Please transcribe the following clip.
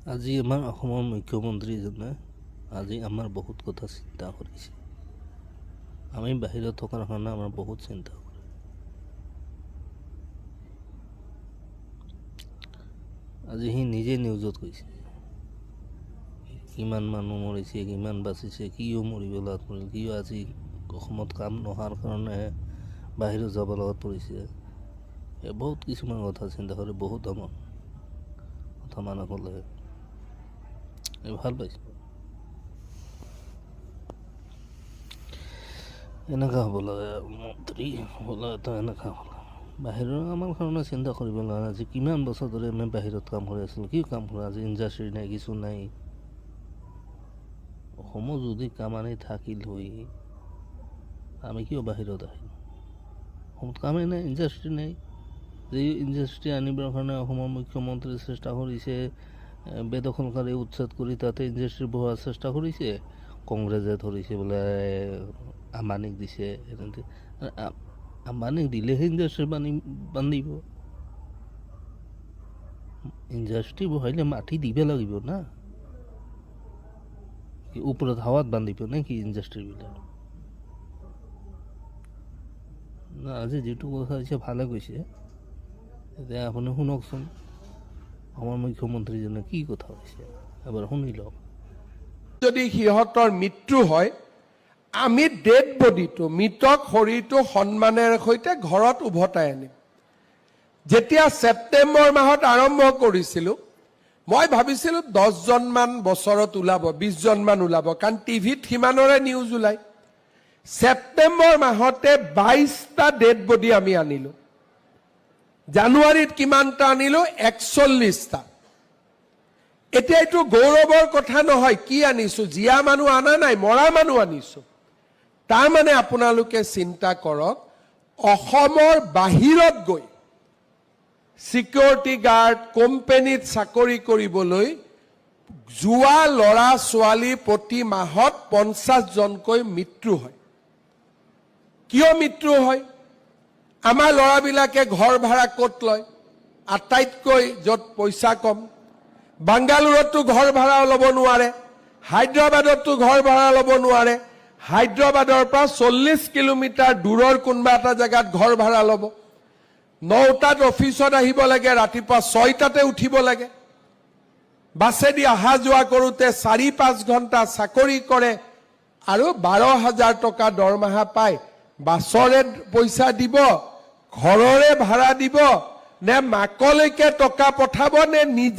আজি আমাৰ অসমৰ মুখ্যমন্ত্ৰীজনে আজি আমাৰ বহুত কথা চিন্তা কৰিছে। আমি বাহিৰত থকাৰ কাৰণে আমাৰ বহুত চিন্তা কৰে। আজি সি নিজে নিউজত কৈছে কিমান মানুহ মৰিছে, কিমান বাচিছে, কিয় মৰিব লগাত পৰিল, কিয় আজি অসমত কাম নোহোৱাৰ কাৰণে বাহিৰত যাব লগাত পৰিছে। বহুত কিছুমান কথা চিন্তা কৰে, বহুত আমাৰ কথা মানা ক'লে ভাল পাইছে। এনেকুৱা হ'ব লাগে, মন্ত্ৰী হ'ব লাগে তো এনেকুৱা হ'ব লাগে। বাহিৰৰ আমাৰ কাৰণে চিন্তা কৰিব লাগে। আজি কিমান বছৰ ধৰি আমি বাহিৰত কাম কৰি আছিলোঁ, কি কাম কৰা আজি ইণ্ডাষ্ট্ৰী নাই, কিছু নাই। অসমত যদি কাম আনি থাকিল হৈ আমি কিয় বাহিৰত আহিম? অসমত কামেই নাই, ইণ্ডাষ্ট্ৰী নাই। যে ইণ্ডাষ্ট্ৰী আনিবৰ কাৰণে অসমৰ মুখ্যমন্ত্ৰীয়ে চেষ্টা কৰিছে, বেদখলকাৰী উচ্ছেদ কৰি তাতে ইণ্ডাষ্ট্ৰী বহোৱাৰ চেষ্টা কৰিছে। কংগ্ৰেছে ধৰিছে বোলে আম্বানীক দিছে, আম্বানীক দিলেহে ইণ্ডাষ্ট্ৰী বান্ধিব। ইণ্ডাষ্ট্ৰী বহাইলে মাটি দিব লাগিব না, ওপৰত হাৱাত বান্ধিব নে কি ইণ্ডাষ্ট্ৰীবিলাক? আজি যিটো কথা হৈছে ভালে কৈছে, এতিয়া আপুনি শুনকচোন আমাৰ মুখ্যমন্ত্ৰীজনে কি কথা কৈছে, এবাৰ শুনি লওক। যদি সিহঁতৰ মৃত্যু হয়, আমি ডেড বডিটো, মৃতক শৰীৰটো সন্মানেৰে সৈতে ঘৰত উভতাই আনিম। যেতিয়া ছেপ্টেম্বৰ মাহত আৰম্ভ কৰিছিলোঁ, মই ভাবিছিলোঁ 10জনমান বছৰত ওলাব, 20জনমান ওলাব, কাৰণ টিভিত সিমানৰে নিউজ ওলায়। ছেপ্টেম্বৰ মাহতে 22টা ডেড বডি আমি আনিলোঁ। জানুৱাৰীত কিমানটা আনিলোঁ? 41টা। এতিয়া এইটো গৌৰৱৰ কথা নহয়, কি আনিছোঁ? জীয়া মানুহ আনা নাই, মৰা মানুহ আনিছোঁ। তাৰমানে আপোনালোকে চিন্তা কৰক, অসমৰ বাহিৰত গৈ চিকিউৰিটি গাৰ্ড, কোম্পানীত চাকৰি কৰিবলৈ যোৱা ল'ৰা ছোৱালী প্ৰতি মাহত 50জনকৈ মৃত্যু হয়। কিয় মৃত্যু হয়? আমাৰ ল'ৰাবিলাকে ঘৰ ভাড়া ক'ত লয়? আটাইতকৈ য'ত পইচা কম। বাংগালোৰতো ঘৰ ভাড়া ল'ব নোৱাৰে, হায়দৰাবাদতো ঘৰ ভাড়া ল'ব নোৱাৰে। হায়দৰাবাদৰ পৰা 40 কিলোমিটাৰ দূৰৰ কোনোবা এটা জেগাত ঘৰ ভাড়া ল'ব। 9টাত অফিচত আহিব লাগে, ৰাতিপুৱা 6টাতে উঠিব লাগে। বাছেদি অহা যোৱা কৰোঁতে 4-5 ঘণ্টা চাকৰি কৰে আৰু 12,000 টকা দৰমহা পায়। বাছৰে পইচা দিব, ঘৰৰে ভাড়া দিব, নে মাকলৈকে টকা পঠাব, নে নিজে